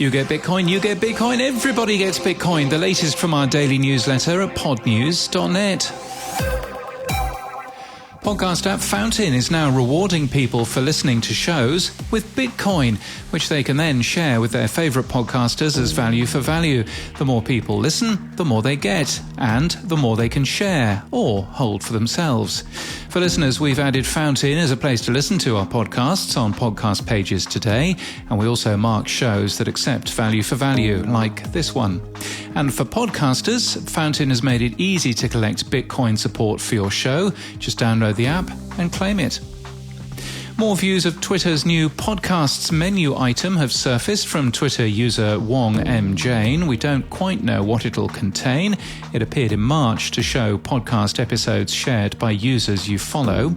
You get Bitcoin, you get Bitcoin, everybody gets Bitcoin. The latest from our daily newsletter at podnews.net. Podcast app Fountain is now rewarding people for listening to shows with Bitcoin, which they can then share with their favourite podcasters as value for value. The more people listen, the more they get, and the more they can share or hold for themselves. For listeners, we've added Fountain as a place to listen to our podcasts on podcast pages today, and we also mark shows that accept value for value, like this one. And for podcasters, Fountain has made it easy to collect Bitcoin support for your show. Just download the app and claim it. More views of Twitter's new podcasts menu item have surfaced from Twitter user Wong M. Jane. We don't quite know what it'll contain. It appeared in March to show podcast episodes shared by users you follow.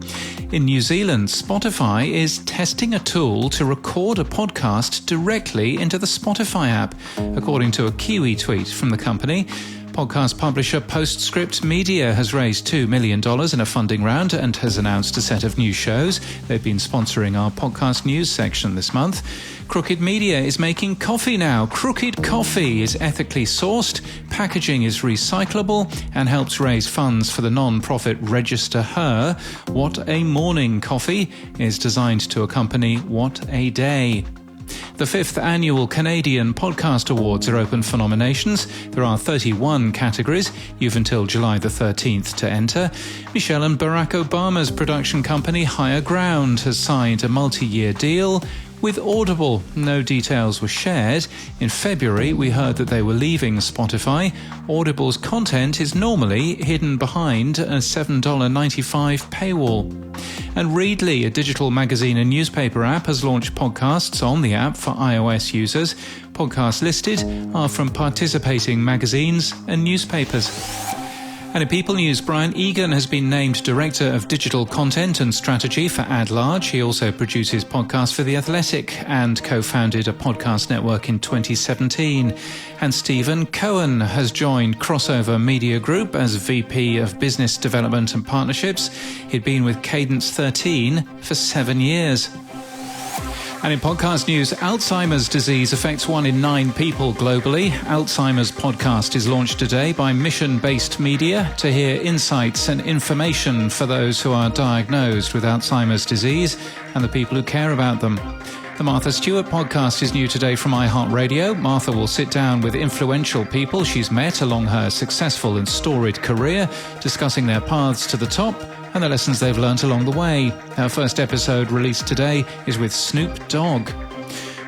In New Zealand, Spotify is testing a tool to record a podcast directly into the Spotify app, according to a Kiwi tweet from the company. Podcast publisher Postscript Media has raised $2 million in a funding round and has announced a set of new shows. They've been sponsoring our podcast news section this month. Crooked Media is making coffee now. Crooked Coffee is ethically sourced, packaging is recyclable, and helps raise funds for the non-profit Register Her. What a Morning Coffee is designed to accompany What a Day. The 5th annual Canadian Podcast Awards are open for nominations. There are 31 categories. You've until July the 13th to enter. Michelle and Barack Obama's production company Higher Ground has signed a multi-year deal with Audible. No details were shared. In February, we heard that they were leaving Spotify. Audible's content is normally hidden behind a $7.95 paywall. And Readly, a digital magazine and newspaper app, has launched podcasts on the app for iOS users. Podcasts listed are from participating magazines and newspapers. And in People News, Brian Egan has been named Director of Digital Content and Strategy for AdLarge. He also produces podcasts for The Athletic and co-founded a podcast network in 2017. And Stephen Cohen has joined Crossover Media Group as VP of Business Development and Partnerships. He'd been with Cadence 13 for 7 years. And in podcast news, Alzheimer's disease affects 1 in 9 people globally. Alzheimer's podcast is launched today by Mission Based Media to hear insights and information for those who are diagnosed with Alzheimer's disease and the people who care about them. The Martha Stewart podcast is new today from iHeartRadio. Martha will sit down with influential people she's met along her successful and storied career, discussing their paths to the top and the lessons they've learnt along the way. Our first episode, released today, is with Snoop Dogg.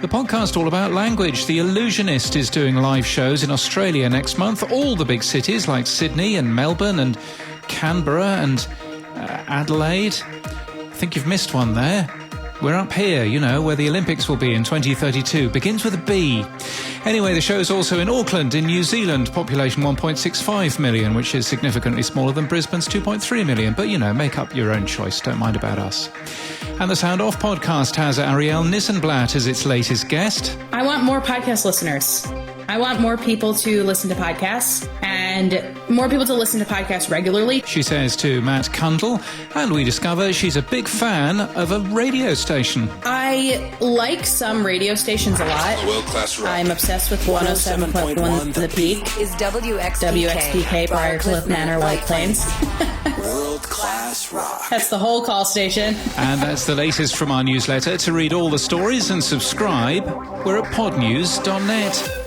The podcast all about language. The Illusionist is doing live shows in Australia next month. All the big cities like Sydney and Melbourne and Canberra and Adelaide. I think you've missed one there. We're up here, you know, where the Olympics will be in 2032. Begins with a B. Anyway, the show's also in Auckland, in New Zealand, population 1.65 million, which is significantly smaller than Brisbane's 2.3 million. But, you know, make up your own choice. Don't mind about us. And the Sound Off podcast has Ariel Nissenblatt as its latest guest. I want more podcast listeners. I want more people to listen to podcasts and more people to listen to podcasts regularly. She says to Matt Kundle, and we discover she's a big fan of a radio station. I like some radio stations a lot. World-class rock. I'm obsessed with 107.1 The Peak. Is WXPK. WXPK, Briarcliff Manor, White Plains. World-class rock. That's the whole call station. And that's the latest from our newsletter. To read all the stories and subscribe, we're at podnews.net.